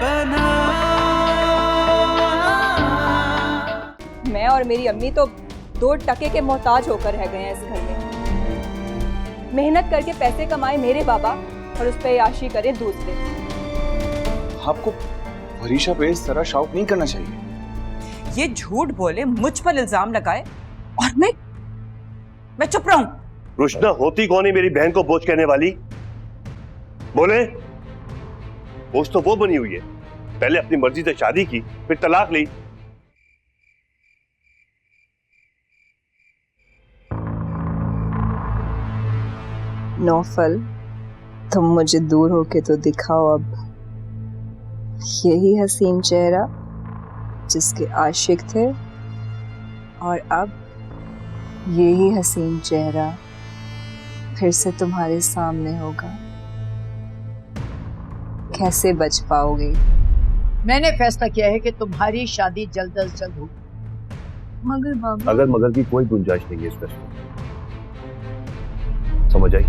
अपना। मैं और मेरी अम्मी तो 2 टके के मोहताज होकर रह गए हैं इस घर में। मेहनत करके पैसे कमाए मेरे बाबा और उस पर याशी करे दूसरे। आपको वरीशा पे इस तरह शाउट नहीं करना चाहिए। ये झूठ बोले, मुझ पर इल्जाम लगाए और मैं चुप रहूं। रुशना होती कौन है मेरी बहन को बोझ कहने वाली? बोले। बोझ तो वो बनी हुई है, पहले अपनी मर्जी से शादी की, फिर तलाक ली। नौफल, तुम मुझे दूर होके तो दिखाओ अब यही हसीन चेहरा जिसके आशिक थे, और अब यही हसीन चेहरा फिर से तुम्हारे सामने होगा। कैसे बच पाओगे? मैंने फैसला किया है कि तुम्हारी शादी जल्द अज जल्द हो। मगर बाबा, अगर मगर की कोई गुंजाइश नहीं है इस फैसले में, समझ आई?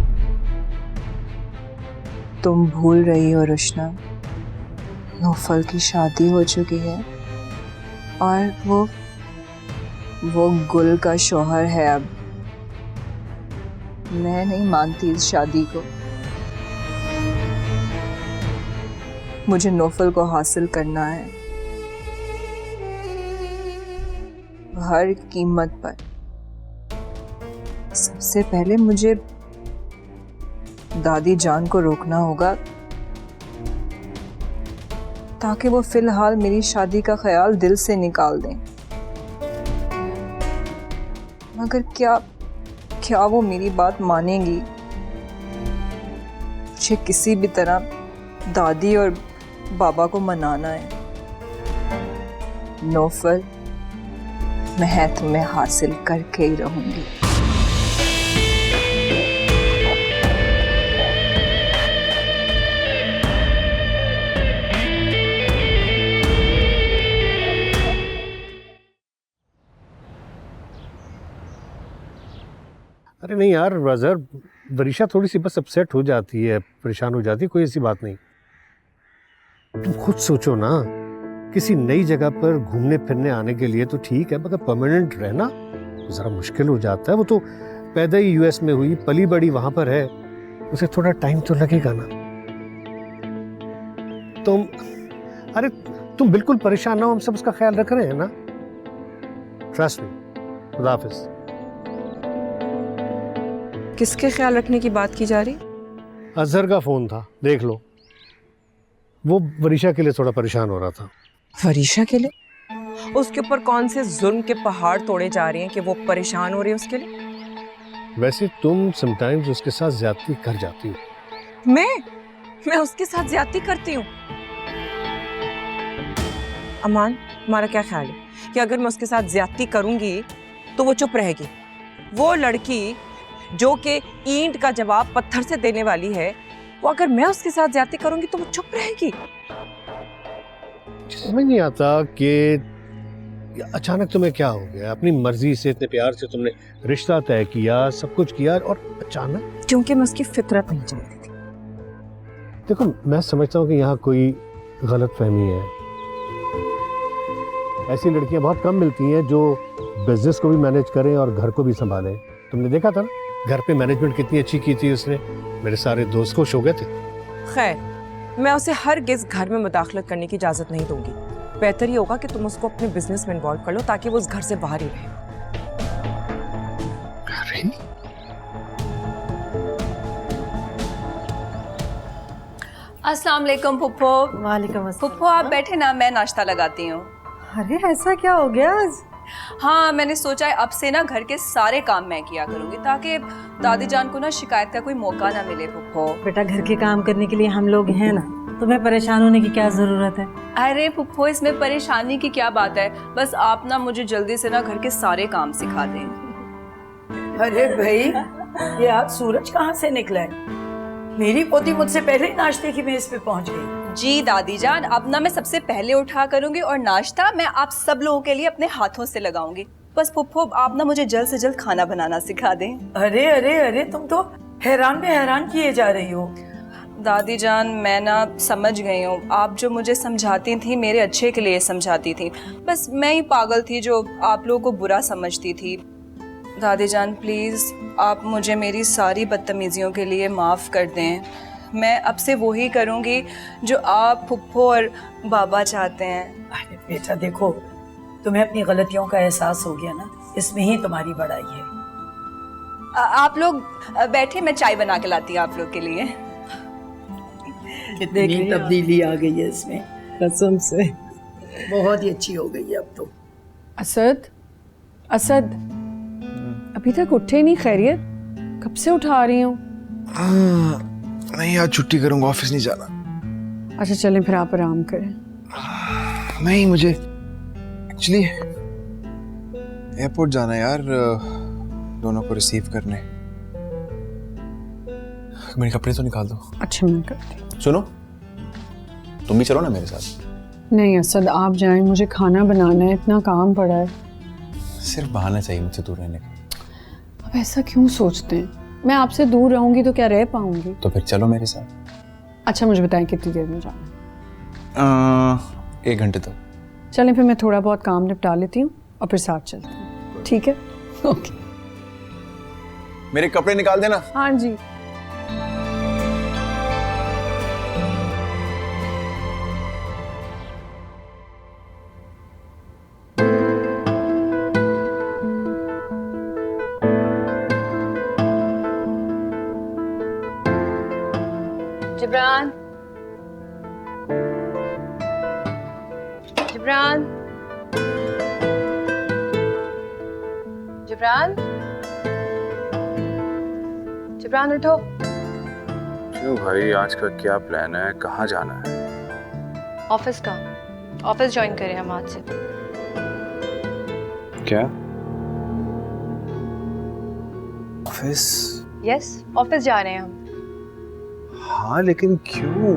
तुम भूल रही हो रुशना, नौफल की शादी हो चुकी है और वो गुल का शौहर है। अब मैं नहीं मानती इस शादी को। मुझे नौफल को हासिल करना है हर कीमत पर। सबसे पहले मुझे दादी जान को रोकना होगा ताकि वो फिलहाल मेरी शादी का ख्याल दिल से निकाल दें। मगर क्या वो मेरी बात मानेंगी? मुझे किसी भी तरह दादी और बाबा को मनाना है। नौफल, मैं तुम्हें हासिल करके ही रहूंगी। अरे नहीं यार अजहर, वरीशा थोड़ी सी बस अपसेट हो जाती है, परेशान हो जाती है, कोई ऐसी बात नहीं। तुम खुद सोचो ना, किसी नई जगह पर घूमने फिरने आने के लिए तो ठीक है, मगर परमानेंट रहना तो जरा मुश्किल हो जाता है। वो तो पैदा ही यूएस में हुई, पली बड़ी वहां पर है, उसे थोड़ा टाइम तो लगेगा ना। तुम बिल्कुल परेशान ना हो, हम सब उसका ख्याल रख रहे हैं ना। Trust me. खुदा हाफिज। किसके ख्याल रखने की बात की जा रही? अजहर का फोन था, देख लो। वो वरीशा के लिए थोड़ा परेशान हो रहा था। वरीशा के लिए? उसके ऊपर कौन से जुल्म के पहाड़ तोड़े जा रहे हैं कि वो परेशान हो रही है उसके लिए? वैसे तुम समटाइम्स उसके साथ ज्यादती कर जाती हो। मैं उसके साथ ज्यादती करती हूँ? अमान, तुम्हारा क्या ख्याल है कि अगर मैं उसके साथ ज्यादती करूंगी तो वो चुप रहेगी? वो लड़की जो कि ईंट का जवाब पत्थर से देने वाली है, वो अगर मैं उसके साथ ज्यादती करूंगी तो वो चुप रहेगी? समझ नहीं आता कि अचानक तुम्हें क्या हो गया। अपनी मर्जी से, इतने प्यार से तुमने रिश्ता तय किया, सब कुछ किया, और अचानक? क्योंकि मैं उसकी फितरत नहीं जानती थी। देखो, मैं समझता हूँ कि यहाँ कोई गलत फहमी है। ऐसी लड़कियां बहुत कम मिलती हैं जो बिजनेस को भी मैनेज करें और घर को भी संभालें। तुमने देखा था ना, घर पे मैनेजमेंट कितनी अच्छी की थी उसने। मेरे सारे दोस्त खुश हो गए थे। खैर, मैं उसे हरगिज़ घर में मुदाखलत करने की इजाजत नहीं दूंगी। बेहतर ये होगा कि तुम उसको अपने बिजनेस में इन्वॉल्व कर लो ताकि वो उस घर से बाहर ही रहे। अस्सलाम वालेकुम फुप्पो। वालेकुम अस्सलाम। फुप्पो आप बैठे ना, मैं नाश्ता लगाती हूँ। अरे ऐसा क्या हो गया आज? हाँ, मैंने सोचा है अब से ना घर के सारे काम मैं किया करूंगी ताकि दादी जान को ना शिकायत का कोई मौका ना मिले। फुप्पो, बेटा, घर के काम करने के लिए हम लोग हैं ना, तुम्हें परेशान होने की क्या जरूरत है? अरे फुप्पो, इसमें परेशानी की क्या बात है? बस आप ना मुझे जल्दी से ना घर के सारे काम सिखा दें। अरे भाई, ये आज सूरज कहाँ से निकला है? मेरी पोती मुझसे पहले ही नाश्ते की मेज पे पहुंच गई। जी दादी जान, अब ना मैं सबसे पहले उठा करूंगी और नाश्ता मैं आप सब लोगों के लिए अपने हाथों से लगाऊंगी। बस फुप्पो, आप ना मुझे जल्द से जल्द खाना बनाना सिखा दें। अरे अरे अरे, तुम तो हैरान में हैरान किए जा रही हो। दादी जान, मैं ना समझ गई हूँ, आप जो मुझे समझाती थी मेरे अच्छे के लिए समझाती थी, बस मैं ही पागल थी जो आप लोगों को बुरा समझती थी। दादी जान प्लीज़ आप मुझे मेरी सारी बदतमीज़ियों के लिए माफ़ कर दें। मैं अब से वही करूँगी जो आप फुप्पो और बाबा चाहते हैं। अरे बेटा देखो, तुम्हें अपनी गलतियों का एहसास हो गया ना, इसमें ही तुम्हारी बड़ाई है। आप लोग बैठे, मैं चाय बना के लाती हूँ आप लोग के लिए। कितनी तब्दीली आ गई है इसमें, कसम से। बहुत ही अच्छी हो गई है अब तो। असद, असद अभी तक उठे नहीं? खैरियत? कब से उठा रही हूँ? नहीं, आज छुट्टी करूंगा, ऑफिस नहीं जाना। अच्छा चलें फिर आप आराम करें। नहीं, मुझे एक्चुअली एयरपोर्ट जाना है यार, दोनों को रिसीव करने। मेरे कपड़े तो निकाल दो। अच्छा मैं करती हूँ। सुनो, तुम भी चलो ना मेरे साथ। नहीं असद आप जाएं, मुझे खाना बनाना है, इतना काम पड़ा है। सिर्फ बहाना चाहिए मुझसे दूर रहने का। अब ऐसा क्यों सोचते हैं? मैं आपसे दूर रहूंगी तो क्या रह पाऊंगी? तो फिर चलो मेरे साथ। अच्छा मुझे बताएं कितनी देर में जाना है? 1 घंटे तक। चलें फिर मैं थोड़ा बहुत काम निपटा लेती हूँ और फिर साथ चलते हैं, ठीक है? ओके। मेरे कपड़े निकाल देना। हाँ जी। जिब्रान, जिब्रान, जिब्रान, जिब्रान उठो। क्यों भाई, आज का क्या प्लान है? कहाँ जाना है? ऑफिस का। ऑफिस ज्वाइन करें हम आज से। क्या ऑफिस? यस, ऑफिस जा रहे हैं हम। हाँ लेकिन क्यों?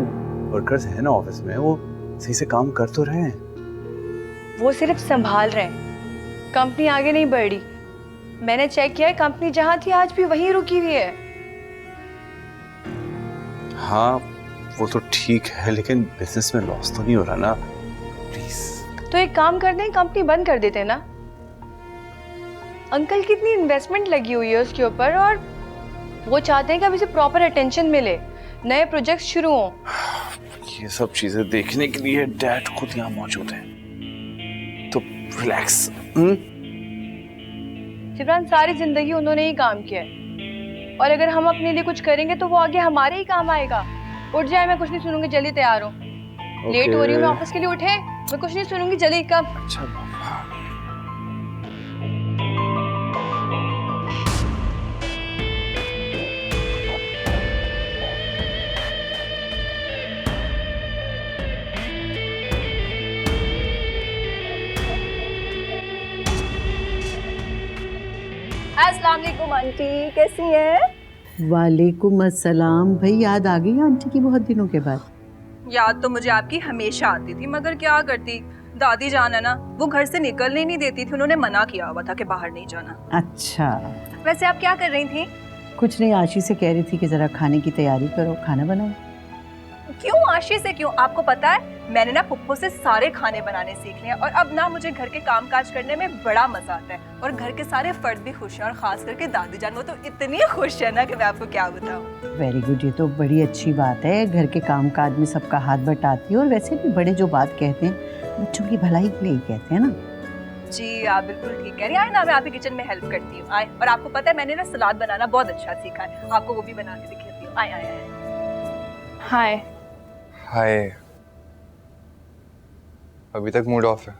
वर्कर्स हैं ना ऑफिस में, वो सही से काम कर तो रहे हैं। वो सिर्फ संभाल रहे हैं, कंपनी आगे नहीं बढ़ रही। मैंने चेक किया है, कंपनी जहां थी आज भी वहीं रुकी हुई है। हाँ वो तो ठीक है, लेकिन बिजनेस में लॉस तो नहीं हो रहा ना? प्लीज। तो एक काम करते हैं, कंपनी बंद कर देते हैं ना। अंकल कितनी इन्वेस्टमेंट लगी हुई है उसके ऊपर, और वो चाहते हैं कि अब इसे प्रॉपर अटेंशन मिले, नए प्रोजेक्ट्स शुरू हों। ये सब चीजें देखने के लिए डैड खुद यहाँ मौजूद हैं, तो रिलैक्स। जिब्रान, सारी जिंदगी उन्होंने ही काम किया है, और अगर हम अपने लिए कुछ करेंगे तो वो आगे हमारे ही काम आएगा। उठ जाए, मैं कुछ नहीं सुनूंगी, जल्दी तैयार हो। लेट हो रही हूँ मैं ऑफिस के लिए, उठे, मैं कुछ नहीं सुनूंगी, जल्दी। कब? अच्छा अस्सलाम वालेकुम आंटी, कैसी हैं? वालेकुम अस्सलाम। भाई याद आ गई आंटी की बहुत दिनों के बाद? याद तो मुझे आपकी हमेशा आती थी, मगर क्या करती, दादी जान है ना, वो घर से निकलने नहीं देती थी, उन्होंने मना किया हुआ था कि बाहर नहीं जाना। अच्छा। वैसे आप क्या कर रही थी? कुछ नहीं, आशी से कह रही थी कि जरा खाने की तैयारी करो, खाना बनाओ। क्यों आशी से क्यों? आपको पता है मैंने ना पुप्पो से सारे खाने बनाने सीख लिए, और अब ना मुझे घर के कामकाज करने में बड़ा मजा आता है, और घर के सारे फर्द भी खुश हैं, और खास करके दादी जान, वो तो इतनी खुश है ना कि मैं आपको क्या बताऊं। वेरी गुड, ये तो बड़ी अच्छी बात है, घर के कामकाज में सबका हाथ बटाती है। और वैसे भी बड़े जो बात कहते हैं बच्चों की भलाई के लिए ही कहते हैं ना। जी आप बिल्कुल ठीक कह रही हैं। आए ना, मैं आपकी किचन में हेल्प करती हूँ। आए, और आपको पता है मैंने ना सलाद बनाना बहुत अच्छा सीखा है, आपको वो भी बना के दिखाती हूँ। आए आए आए। हाय। हाय। अभी तक मूड ऑफ है।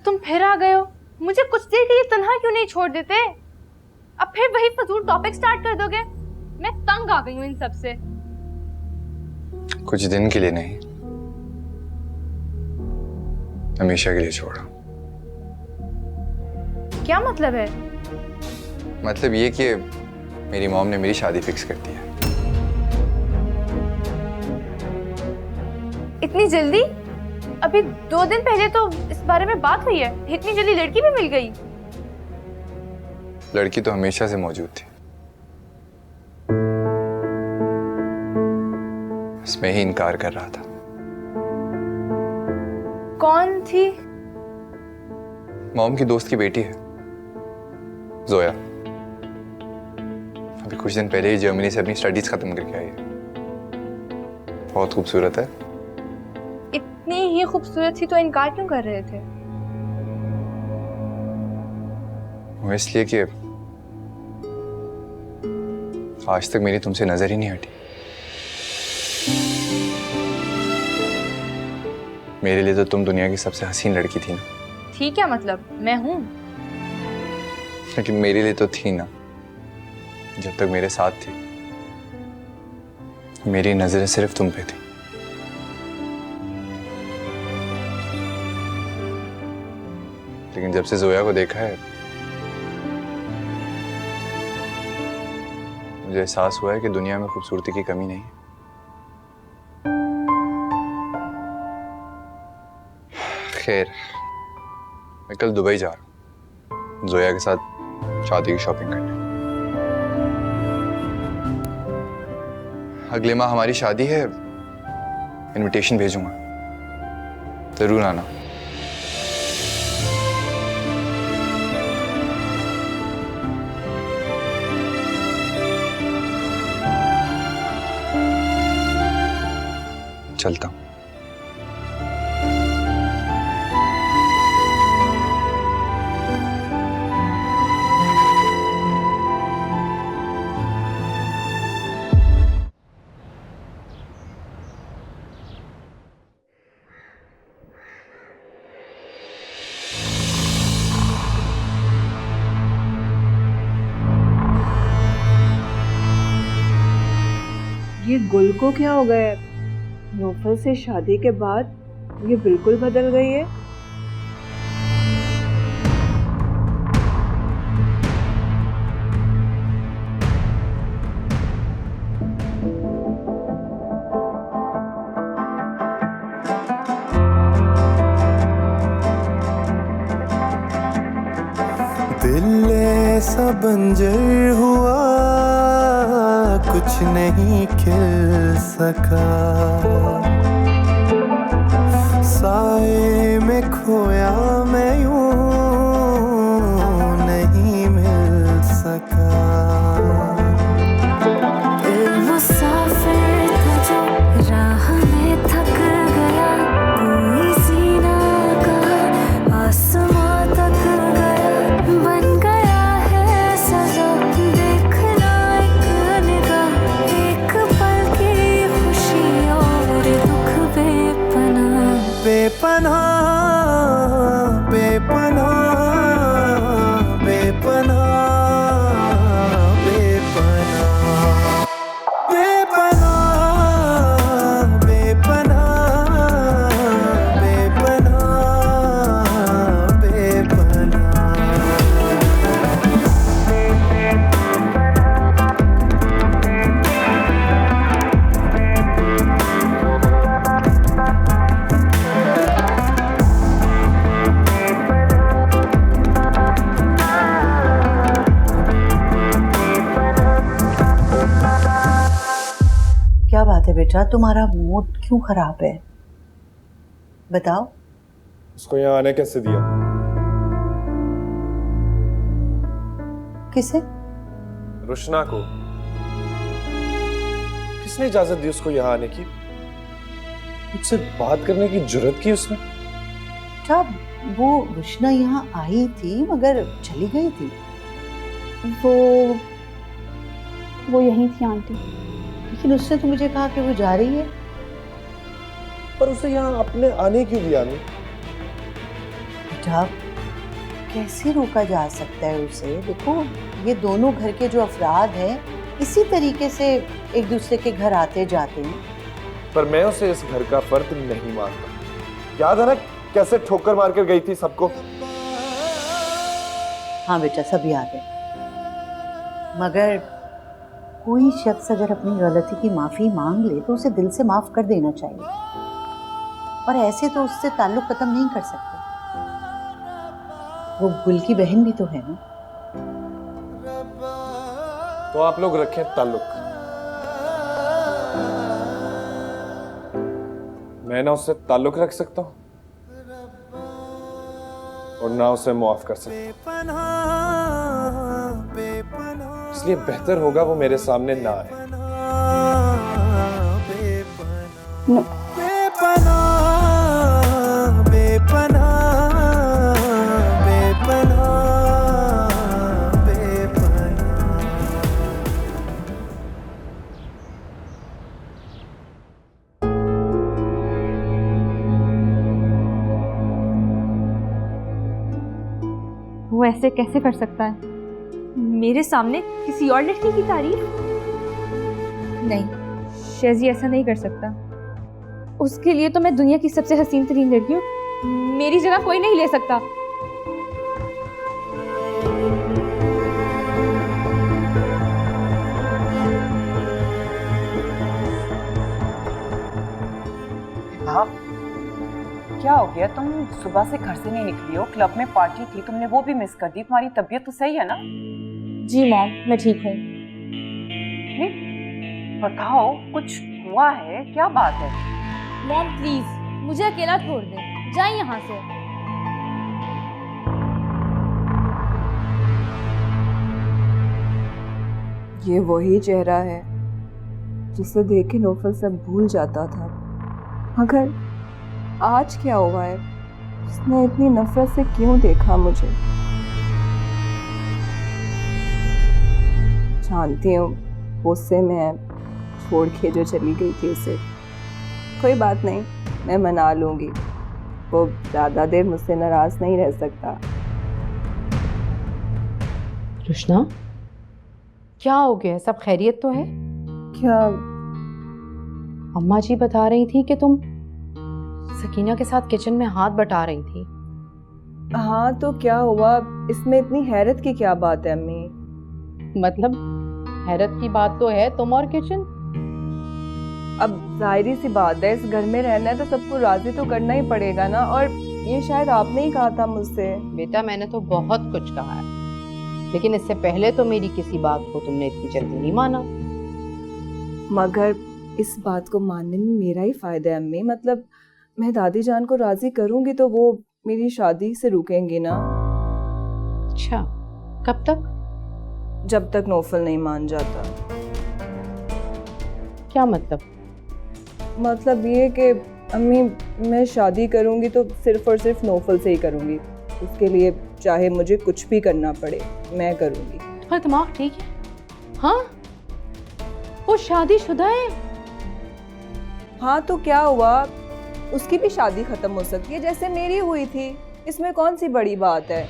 तुम फिर आ गए हो, मुझे कुछ देर के लिए तन्हा क्यों नहीं छोड़ देते? अब फिर वही फजूल टॉपिक स्टार्ट कर दोगे? मैं तंग आ गई हूँ इन सब से। कुछ दिन के लिए नहीं, हमेशा के लिए छोड़ा। क्या मतलब है? मतलब ये कि मेरी मॉम ने मेरी शादी फिक्स कर दी है। इतनी जल्दी? अभी 2 दिन पहले तो इस बारे में बात हुई है, इतनी जल्दी लड़की भी मिल गई? लड़की तो हमेशा से मौजूद थी, मैं ही इनकार कर रहा था। कौन थी? मॉम की दोस्त की बेटी है, जोया। अभी कुछ दिन पहले ही जर्मनी से अपनी स्टडीज खत्म करके आई है। बहुत खूबसूरत है। इतनी ही खूबसूरत थी तो इनकार क्यों कर रहे थे? वो इसलिए कि आज तक मेरी तुमसे नजर ही नहीं हटी। मेरे लिए तो तुम दुनिया की सबसे हसीन लड़की थी ना। ठीक है, मतलब मैं हूँ। लेकिन मेरे लिए तो थी ना, जब तक मेरे साथ थी। मेरी नजरें सिर्फ तुम पे थी। लेकिन जब से जोया को देखा है, मुझे एहसास हुआ है कि दुनिया में खूबसूरती की कमी नहीं है। खैर, मैं कल दुबई जा रहा हूँ जोया के साथ शादी की शॉपिंग करने। अगले माह हमारी शादी है। इनविटेशन भेजूंगा, जरूर आना। चलता हूं। ये गुल को क्या हो गया है? नौफल से शादी के बाद ये बिल्कुल बदल गई है। दिल ऐसा बंजर हुआ, कुछ नहीं खिल सका। साए में खोया मैं यूं, नहीं मिल सका। मुसाफिर था जो राह में थक गया, कोई सीना का आसमां तक गया। बन गया है सजा देखना एक निगाह, एक पल की खुशी और दुख बेपनाह। बेपनाह बेपनाह बेपनाह बेपनाह बेपनाह बेपनाह बेपनाह। क्या बात है बेटा, तुम्हारा मूड क्यों खराब है? बताओ। उसको यहाँ आने कैसे दिया? किसे? रुशना को। किसने इजाजत दी उसको यहाँ आने की? मुझसे बात करने की जुर्रत की उसने? जब वो रुशना यहाँ आई थी मगर चली गई थी। वो यहीं थी आंटी। लेकिन उसने तो मुझे कहा कि वो जा रही है। पर उसे यहाँ अपने आने क्यों दिया? बेटा, कैसे रोका जा सकता है उसे? देखो, ये दोनों घर के जो अफराद हैं इसी तरीके से एक दूसरे के घर आते जाते हैं। पर मैं उसे इस घर का फर्द नहीं मानता। याद है ना कैसे ठोकर मार कर गई थी सबको? हाँ बेटा, सब याद है। मगर कोई शख्स अगर अपनी गलती की माफी मांग ले तो उसे दिल से माफ कर देना चाहिए, और ऐसे तो उससे ताल्लुक खत्म नहीं कर सकते। वो गुल की बहन भी तो है ना। तो आप लोग रखें ताल्लुक। मैं ना उससे ताल्लुक रख सकता हूँ और ना उसे मुआफ कर सकता हूँ। इसलिए बेहतर होगा वो मेरे सामने ना आए। वो ऐसे कैसे कर सकता है मेरे सामने किसी और लड़की की तारीफ? नहीं, शेजी ऐसा नहीं कर सकता। उसके लिए तो मैं दुनिया की सबसे हसीन तरीन लड़की हूँ। मेरी जगह कोई नहीं ले सकता। क्या हो गया? तुम सुबह से घर से नहीं निकली हो, क्लब में पार्टी थी, तुमने वो भी मिस कर दी। तुम्हारी तबीयत तो सही है ना? जी मॉम, मैं ठीक हूँ। बताओ, कुछ हुआ है? क्या बात है? मॉम प्लीज मुझे अकेला छोड़ दें, जाए यहाँ से। ये वही चेहरा है जिसे देख के नौफल सब भूल जाता था। मगर आज क्या हुआ है? उसने इतनी नफरत से क्यों देखा मुझे? जानती हूँ गुस्से में छोड़ के जो चली गई थी उसे। कोई बात नहीं, मैं मना लूंगी। वो ज़्यादा देर मुझसे नाराज नहीं रह सकता। रुशना, क्या हो गया? सब खैरियत तो है? क्या? अम्मा जी बता रही थी कि तुम सकीना के साथ किचन में हाथ बटा रही थी। हाँ तो क्या हुआ? इसमें इतनी हैरत की क्या बात है अम्मी? मतलब हैरत की बात तो है, तुम और किचन। अब जाहिर सी बात है, इस घर में रहना है तो सबको राजी तो करना ही पड़ेगा ना। और ये शायद आपने ही कहा था मुझसे। बेटा, मैंने तो बहुत कुछ कहा है, लेकिन इससे पहले तो मेरी किसी बात को तुमने इतनी जल्दी नहीं माना। मगर इस बात को मानने में मेरा ही फायदा है अम्मी। मतलब मैं दादी जान को राजी करूंगी तो वो मेरी शादी से रुकेंगी ना। अच्छा, कब तक? जब तक नौफल नहीं मान जाता। क्या मतलब? मतलब ये कि अम्मी, मैं शादी करूंगी तो सिर्फ और सिर्फ नौफल से ही करूंगी। उसके लिए चाहे मुझे कुछ भी करना पड़े, मैं करूंगी। तुम्हारा दिमाग ठीक है? हाँ, वो शादीशुदा है। हाँ तो क्या हुआ? उसकी भी शादी खत्म हो सकती है जैसे मेरी हुई थी। इसमें कौन सी बड़ी बात है?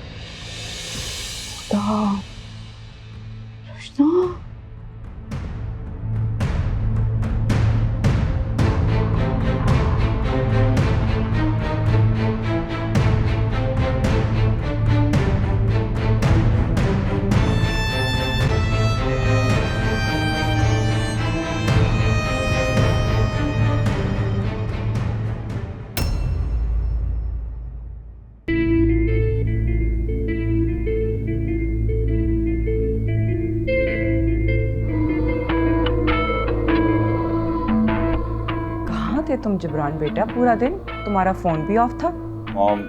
तुम जिब्रान बेटा, पूरा दिन तुम्हारा फोन भी ऑफ था। मॉम,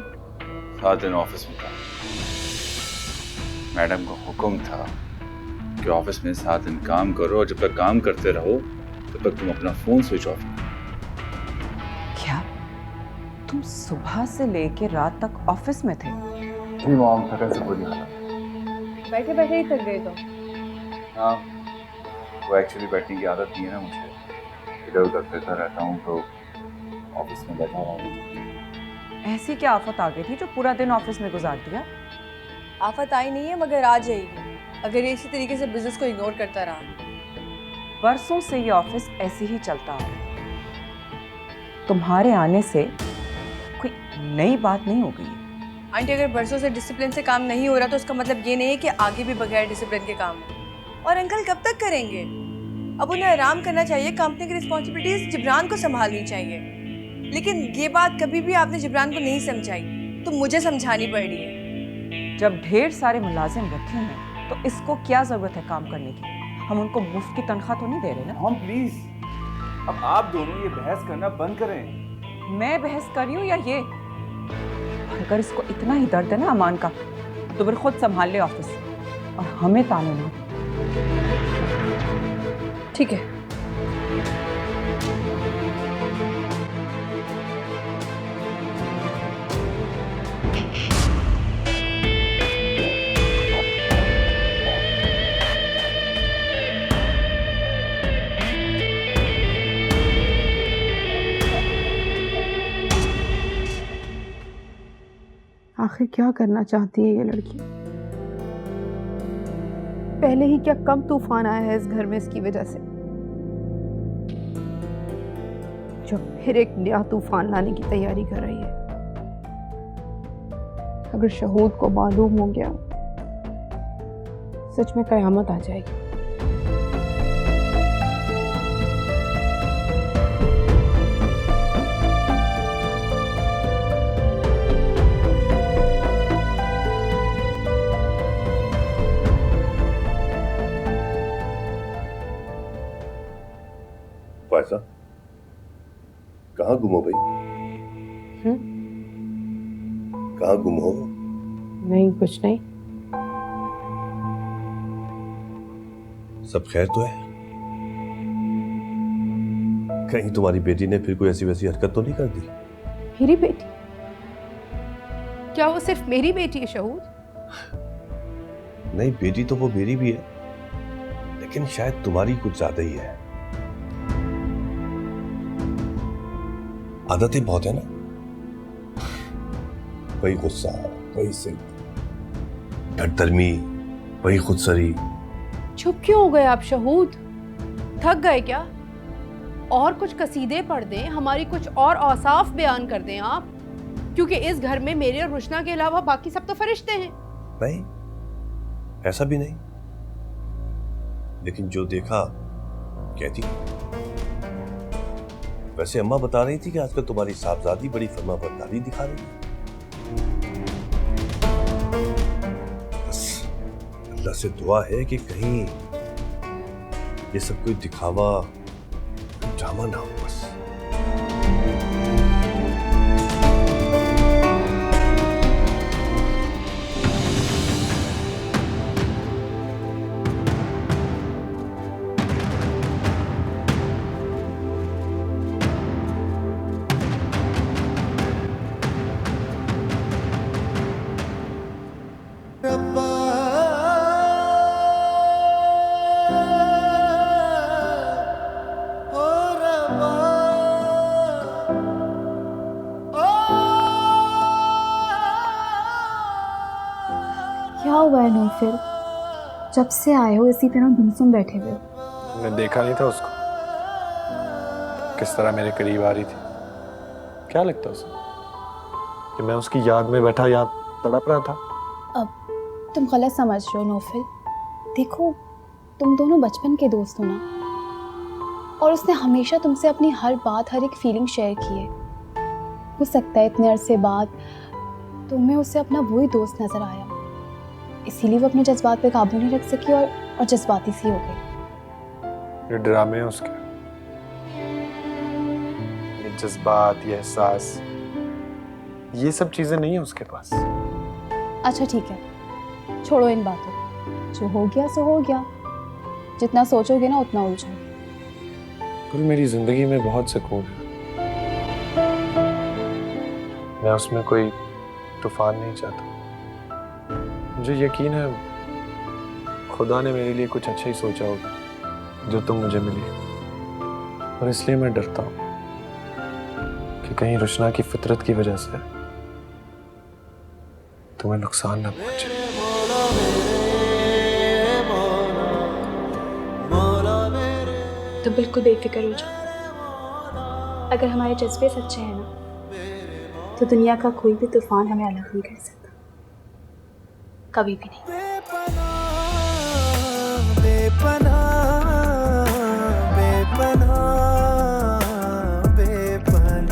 7 दिन ऑफिस में था। मैडम को हुक्म था कि ऑफिस में 7 दिन काम करो और जब तक काम करते रहो तब तक तुम अपना फोन स्विच ऑफ करो। क्या तुम सुबह से लेके रात तक ऑफिस में थे? जी मॉम, थकन से बुरी हालत। बैठे बैठे ही थक गए तो? हाँ, वो एक्चुअली बैठने की आदत नहीं है ना मुझे। इधर उधर फिरता रहता हूँ तो ऑफिस में बैठा हुआ। ऐसी क्या आफत आ गई थी जो पूरा दिन ऑफिस में गुजार दिया? आफत आई नहीं है, मगर आ जाएगी अगर ये इसी तरीके से बिजनेस को इग्नोर करता रहा। बरसों से ये ऑफिस ऐसे ही चलता आ रहा है। तुम्हारे आने से कोई नई बात नहीं हो गई है। आंटी, अगर बरसों से डिसिप्लिन से काम नहीं हो रहा तो उसका मतलब ये नहीं है कि आगे भी बगैर डिसिप्लिन के काम हो। और अंकल कब तक करेंगे? अब उन्हें आराम करना चाहिए। कंपनी की रिस्पॉन्सिबिलिटीज जिब्रान को संभालनी चाहिए। लेकिन ये बात कभी भी आपने जिब्रान को नहीं समझाई, तो मुझे समझानी पड़ रही है। जब ढेर सारे मुलाजिम रखे हैं तो इसको क्या जरूरत है काम करने की? हम उनको मुफ्त की तनख्वाह तो नहीं दे रहे ना। हम प्लीज, अब आप दोनों ये बहस करना बंद करें। मैं बहस कर रही हूँ या ये? और अगर इसको इतना ही दर्द है ना अमान का, तो फिर खुद संभाल ले ऑफिस और हमें ताने ना। ठीक है। आखिर क्या करना चाहती है ये लड़की? पहले ही क्या कम तूफान आया है इस घर में इसकी वजह से, जो फिर एक नया तूफान लाने की तैयारी कर रही है। अगर शहूद को मालूम हो गया, सच में कयामत आ जाएगी। फायजा, कहाँ गुम हो भाई? कहाँ गुम हो? नहीं, कुछ नहीं। सब खैर तो है? कहीं तुम्हारी बेटी ने फिर कोई ऐसी वैसी हरकत तो नहीं कर दी? मेरी बेटी? क्या वो सिर्फ मेरी बेटी है शहूद? नहीं, बेटी तो वो मेरी भी है, लेकिन शायद तुम्हारी कुछ ज्यादा ही है। आदतें बहुत है ना, वही गुस्सा, वही सिद्ध, डरदर्मी, वही खुदसरी। चुप क्यों हो गए आप शहूद? थक गए क्या? और कुछ कसीदे पढ़ दें, हमारी कुछ और औसाफ बयान कर दें आप, क्योंकि इस घर में मेरे और रुशना के अलावा बाकी सब तो फरिश्ते हैं। नहीं, ऐसा भी नहीं, लेकिन जो देखा कहती। वैसे अम्मा बता रही थी कि आजकल तुम्हारी साहबजादी बड़ी फर्माबरदारी दिखा रही है। बस अल्लाह से दुआ है कि कहीं ये सब कोई दिखावा, ड्रामा ना हो बस। क्या हुआ है नौफिल? जब से आए हो इसी तरह गुमसुम बैठे हुए हो। मैं देखा नहीं था उसको, किस तरह मेरे करीब आ रही थी। क्या लगता उसे कि मैं उसकी याद में बैठा याद तड़प रहा था? अब तुम गलत समझ रहे हो नौफिल। देखो, तुम दोनों बचपन के दोस्त हो ना, और उसने हमेशा तुमसे अपनी हर बात, हर एक फीलिंग शेयर की है। हो सकता है इतने अरसे बाद तुम्हें उससे अपना वही दोस्त नजर आया, इसीलिए वो अपने जज्बात पे काबू नहीं रख सकी और जज्बाती सी हो गई। ये ड्रामे हैं उसके, ये जज्बात, ये एहसास, ये सब चीजें नहीं है उसके पास। अच्छा ठीक है, छोड़ो इन बातों, जो हो गया सो हो गया। जितना सोचोगे ना उतना उलझोगे। कुल मेरी जिंदगी में बहुत सुकून है, मैं उसमें कोई तूफान नहीं चाहता। मुझे यकीन है खुदा ने मेरे लिए कुछ अच्छा ही सोचा होगा जो तुम मुझे मिली, और इसलिए मैं डरता हूँ कि कहीं रुशना की फितरत की वजह से तुम्हें नुकसान ना पहुंचे। तो बिल्कुल बेफिक्र हो जाओ। अगर हमारे जज्बे सच्चे हैं ना, तो दुनिया का कोई भी तूफान हमें अलग नहीं कर सकता, कभी भी नहीं। बेपना, बेपना, बेपना।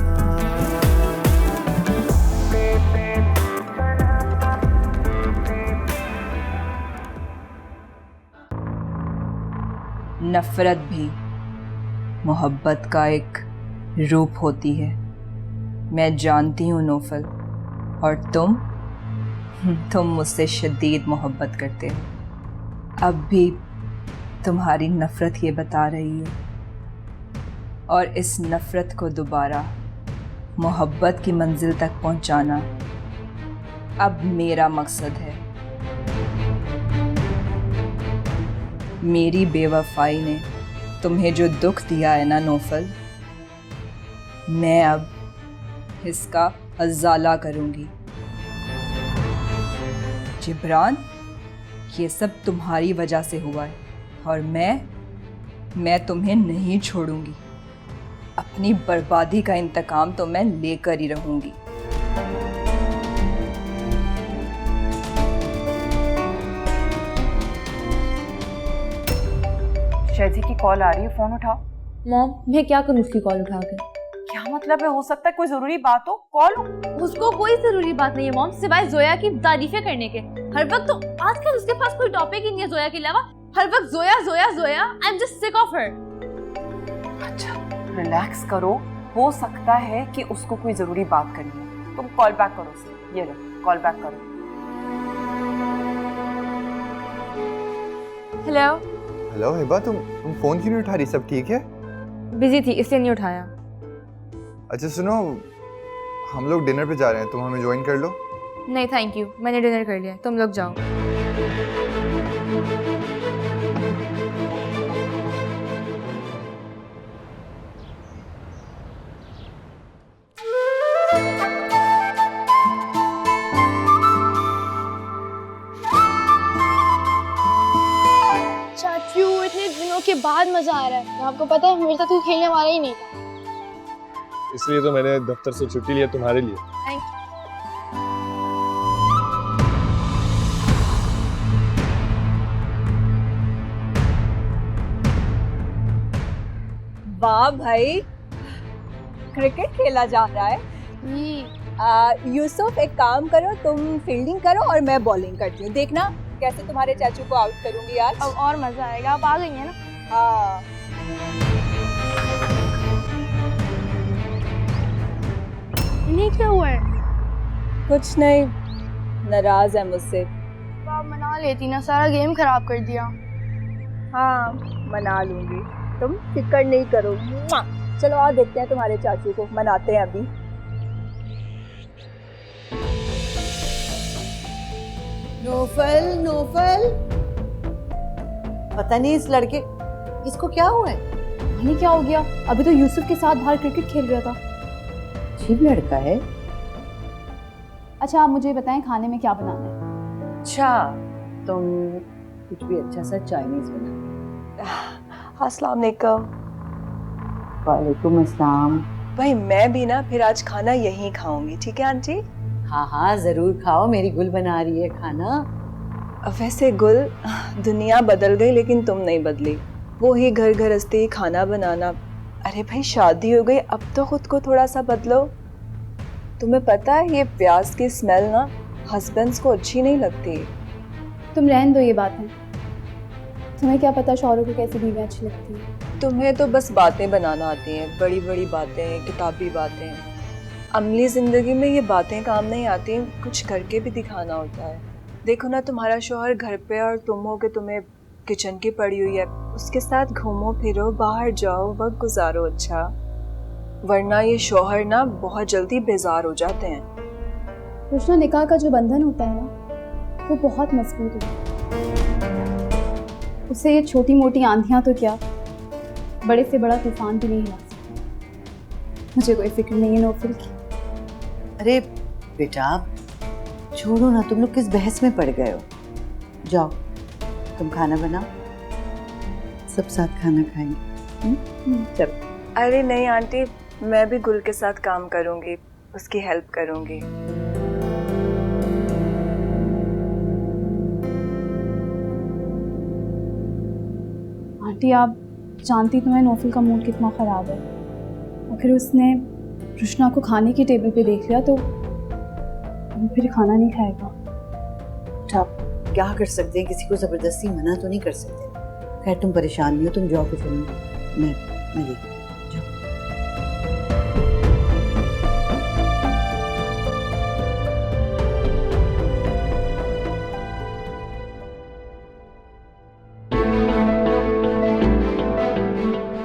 नफरत भी मोहब्बत का एक रूप होती है। मैं जानती हूँ नौफल, और तुम मुझसे शदीद मोहब्बत करते हो। अब भी तुम्हारी नफ़रत ये बता रही है, और इस नफ़रत को दोबारा मोहब्बत की मंजिल तक पहुंचाना अब मेरा मकसद है। मेरी बेवफाई ने तुम्हें जो दुख दिया है ना नौफल, मैं अब इसका अज़ाला करूंगी। जिब्रान, ये सब तुम्हारी वजह से हुआ है, और मैं तुम्हें नहीं छोड़ूंगी। अपनी बर्बादी का इंतकाम तो मैं लेकर ही रहूंगी। शेजी की कॉल आ रही है, फोन उठाओ। मॉम, मैं क्या करूँ उसकी कॉल उठा के? क्या मतलब है? हो सकता है कोई जरूरी बात हो, कॉल। उसको कोई जरूरी बात नहीं है मॉम, सिवाय जोया की तारीफें करने के। हर वक्त तो आजकल उसके पास कोई टॉपिक ही नहीं है जोया के अलावा। हर वक्त Zoya Zoya Zoya. I am just sick of her. अच्छा, रिलैक्स करो, हो सकता है कि उसको कोई जरूरी बात करनी है। तुम कॉल बैक करो उसे। ये लो, कॉल बैक करो। हेलो हेलो हिबा, तुम फोन क्यों नहीं उठा रही? सब ठीक है? बिजी थी इसलिए नहीं उठाया। अच्छा सुनो, हम लोग डिनर पे जा रहे हैं, तुम हमें ज्वाइन कर लो। नहीं थैंक यू, मैंने डिनर कर लिया, तुम लोग जाओ। चाचू, इतने दिनों के बाद मजा आ रहा है। आपको पता है मेरे साथ कोई खेलने वाला ही नहीं था। इसलिए तो मैंने दफ्तर से छुट्टी लिया तुम्हारे लिए। थैंक वाह भाई, क्रिकेट खेला जा रहा है। यूसुफ, एक काम करो, तुम फील्डिंग करो और मैं बॉलिंग करती हूँ। देखना कैसे तुम्हारे चाचू को आउट करूंगी आज। अब और मजा आएगा। आप आ गई हैं ना? हाँ। नहीं, क्या हुआ है? कुछ नहीं, नाराज है मुझसे। आप मना लेती ना, सारा गेम खराब कर दिया। हाँ, मना लूंगी, तुम फिक्र नहीं करो। चलो आओ देखते हैं तुम्हारे चाचू को, मनाते हैं अभी। नौफल, नौफल, पता नहीं इस लड़के, इसको क्या हुआ है? नहीं, क्या हो गया? अभी तो यूसुफ के साथ बाहर क्रिकेट खेल रहा था। अजीब लड़का है। अच्छा, आप मुझे बताएं खाने में क्या बनाना है? अच्छा, तुम कुछ भी अच्छा सा चाइनीज बना। अस्सलाम वालेकुम। वालेकुम अस्सलाम। भाई मैं भी ना फिर आज खाना यहीं खाऊंगी, ठीक है आंटी? हाँ हाँ जरूर खाओ, मेरी गुल बना रही है खाना। वैसे गुल, दुनिया बदल गई लेकिन तुम नहीं बदली। वो ही घर गृहस्थी, खाना बनाना। अरे भाई शादी हो गई, अब तो खुद को थोड़ा सा बदलो। तुम्हें पता है ये प्याज की स्मेल ना हस्बैंड्स को अच्छी नहीं लगती। तुम रहने दो ये बातें। तुम्हें क्या पता शौहरों को कैसी बीवियां अच्छी लगती हैं। तुम्हें तो बस बातें बनाना आती हैं, बड़ी बड़ी बातें, किताबी बातें। अमली ज़िंदगी में ये बातें काम नहीं आती, कुछ करके भी दिखाना होता है। देखो ना, तुम्हारा शौहर घर पे और तुम हो कि तुम्हें किचन की पड़ी हुई है, उसके साथ घूमो फिरो, बाहर जाओ, वक्त गुजारो अच्छा। वरना ये शौहर ना बहुत जल्दी बेजार हो जाते हैं। रुशना, निकाह का जो बंधन होता है ना, वो बहुत मजबूत होता है। उससे ये छोटी मोटी आंधियां तो क्या, बड़े से बड़ा तूफान भी नहीं हिला सकता। मुझे कोई फिक्र नहीं है नौफल की। अरे बेटा छोड़ो ना, तुम लोग किस बहस में पड़ गए हो। जाओ तुम खाना बनाओ, सब साथ खाना खाएंगे। चलो। अरे नहीं आंटी, मैं भी गुल के साथ काम करूंगी, उसकी हेल्प करूंगी। आंटी, आप जानती तो है नौफल का मूड कितना ख़राब है। आखिर उसने रुशना को खाने की टेबल पे देख लिया तो फिर खाना नहीं खाएगा। क्या कर सकते हैं, किसी को जबरदस्ती मना तो नहीं कर सकते। खैर तुम परेशान नहीं हो, तुम जाओ किचन में, मैं देखती हूँ। जाओ।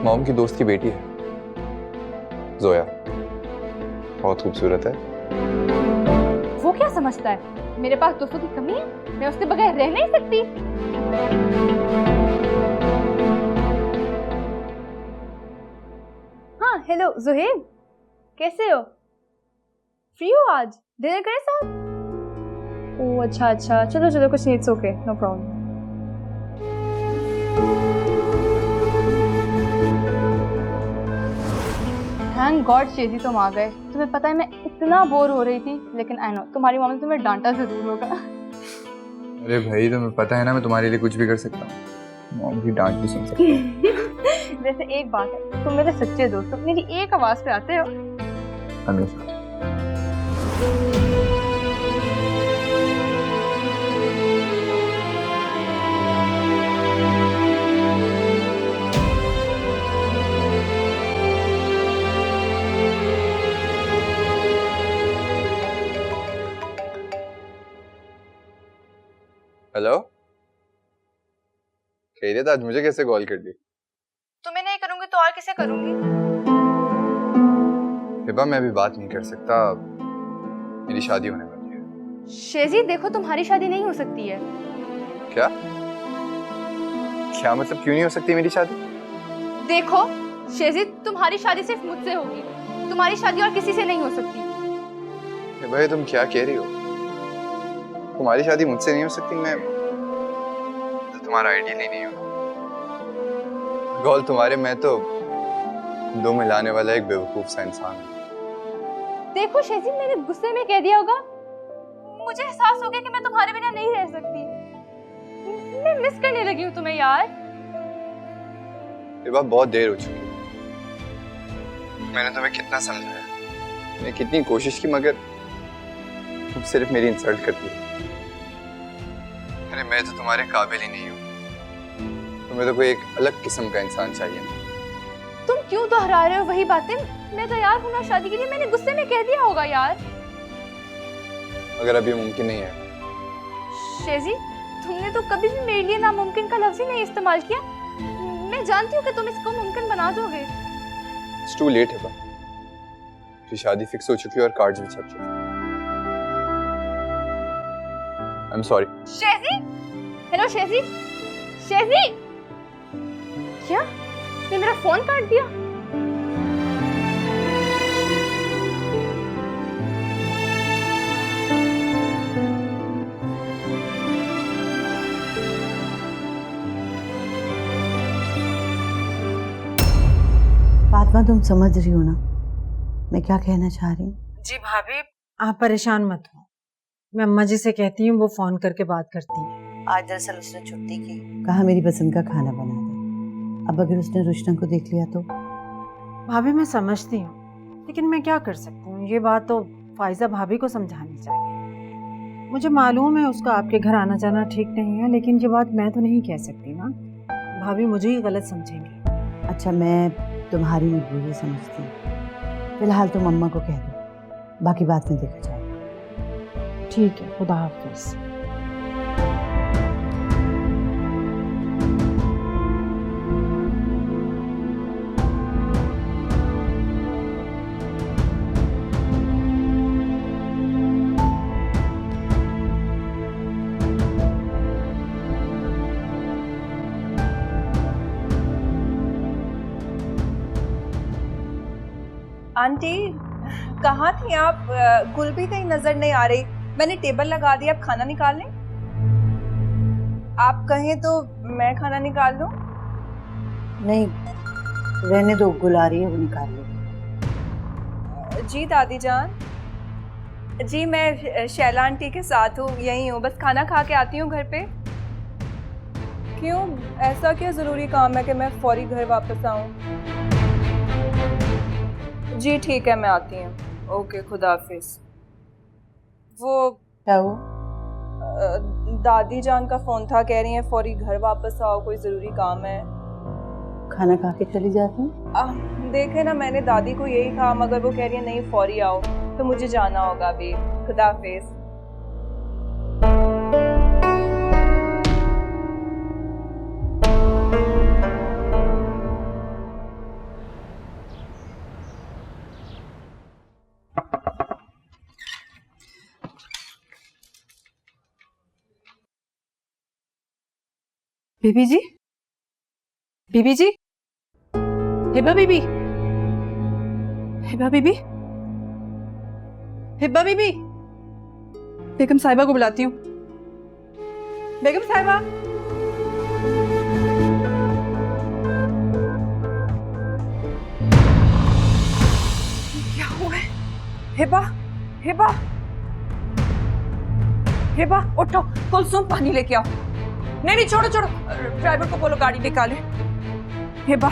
मॉम की दोस्त की बेटी है, जोया। बहुत खूबसूरत है। वो क्या समझता है? मेरे पास दोस्तों की कमी है? मैं उसके बगैर रह नहीं सकती। हाँ, हेलो ज़ुहैब, कैसे हो? फ्री हो आज? डिनर करें साथ? ओह अच्छा अच्छा, चलो चलो, कुछ नहीं, it's okay, no problem. Thank god शेजी तुम आ गए। तुम्हें पता है मैं इतना बोर हो रही थी, लेकिन आई नो तुम्हारी मम्मी ने तुम्हें डांटा जरूर होगा। अरे भाई, तुम्हें पता है ना मैं तुम्हारे लिए कुछ भी कर सकता हूँ। मॉम की डांट भी सुन सकता हूँ। वैसे एक बात है, तुम मेरे सच्चे दोस्त हो, मेरी एक आवाज पे आते हो हमेशा। हेलो, खैरियत? आज मुझे कैसे कॉल कर दी? तुम्हें नहीं करूंगी तो और किसे करूंगी? हिबा, मैं अभी बात नहीं कर सकता, मेरी शादी होने वाली है। शेजी देखो, तुम्हारी शादी नहीं हो सकती है। क्या क्या मतलब, क्यों नहीं हो सकती मेरी शादी? देखो शेजी, तुम्हारी शादी सिर्फ मुझसे होगी, तुम्हारी शादी और किसी से नहीं हो सकती। हिबा, तुम क्या कह रही हो? तुम्हारी शादी मुझसे नहीं हो सकती? मैं तो तुम्हारा आइडियल ही नहीं हूँ। गॉल तुम्हारे, मैं तो दो मिलाने वाला एक बेवकूफ सा इंसान हूँ। देखो शेजी, मैंने गुस्से में कह दिया होगा, मुझे एहसास हो गया कि मैं तुम्हारे बिना नहीं रह सकती। मैं मिस करने लगी हूँ तुम्हें यार। ये बात बहुत देर हो चुकी है। मैंने तुम्हें कितना समझाया, मैंने कितनी कोशिश की, मगर तुम सिर्फ मेरी इंसल्ट करती हो। अरे मैं तो तुम्हारे काबिल ही नहीं हूँ। तुम्हें तो कोई एक अलग किस्म का इंसान चाहिए ना। तुम क्यों दोहरा रहे हो वही बातें? मैं तैयार हूँ ना शादी के लिए, मैंने गुस्से में कह दिया होगा यार। अगर अभी मुमकिन नहीं है। शेजी, तुमने तो कभी भी मेरे लिए नामुमकिन का लफ्ज ही नहीं इस्तेमाल किया। मैं जानती हूँ कि तुम इसको मुमकिन बना दोगे। It's too late है बा। मेरी शादी फिक्स हो चुकी है और कार्ड्स भी छप चुके हैं। I'm sorry। शेजी, हेलो शेजी, शेजी, क्या? तुमने मेरा फोन काट दिया? फातिमा, तुम समझ रही हो ना मैं क्या कहना चाह रही हूँ? जी भाभी, आप परेशान मत हो, मैं अम्मा जी से कहती हूँ, वो फोन करके बात करती हैं। आज दरअसल उसने छुट्टी की, कहा मेरी पसंद का खाना बना दे। अब अगर उसने रुशना को देख लिया तो? भाभी मैं समझती हूँ, लेकिन मैं क्या कर सकती हूँ, ये बात तो फायजा भाभी को समझानी चाहिए। मुझे मालूम है उसका आपके घर आना जाना ठीक नहीं है, लेकिन ये बात मैं तो नहीं कह सकती ना, भाभी मुझे ही गलत समझेंगे। अच्छा, मैं तुम्हारी मजबूरी समझती हूँ। फिलहाल तुम अम्मा को कह दो, बाकी बात में देखा जाएगा। ठीक है, खुदा हाफिज। आंटी, कहाँ थी आप? गुल भी कहीं नजर नहीं आ रही। मैंने टेबल लगा दिया, आप खाना निकाल लें। आप कहें तो मैं खाना निकाल लूं? नहीं, रहने दो, गुल आ रही है, वो निकाल लो। जी दादी जान। जी मैं शैला आंटी के साथ हूँ, यहीं हूँ, बस खाना खा के आती हूँ घर पे। क्यों, ऐसा क्या ज़रूरी काम है कि मैं फौरी घर वापस आऊँ? जी ठीक है, मैं आती हूँ। ओके, खुदा हाफिज। वो क्या हुआ? दादी जान का फ़ोन था, कह रही हैं फौरी घर वापस आओ, कोई ज़रूरी काम है। खाना खा के चली जाती हूँ। देखे ना, मैंने दादी को यही कहा, मगर वो कह रही है नहीं फौरी आओ, तो मुझे जाना होगा अभी। खुदा हाफिज। बीबी जी, बीबी जी, हिब्बा बीबी, हिब्बा बीबी, हिब्बा बीबी, बेगम साहिबा को बुलाती हूँ। बेगम साहिबा, क्या हुआ है? हिबा, हिबा, हिबा, उठो, कुलसुम पानी लेके आओ। नहीं नहीं, छोड़ो छोड़ो, ड्राइवर को बोलो गाड़ी निकाले। हिबा,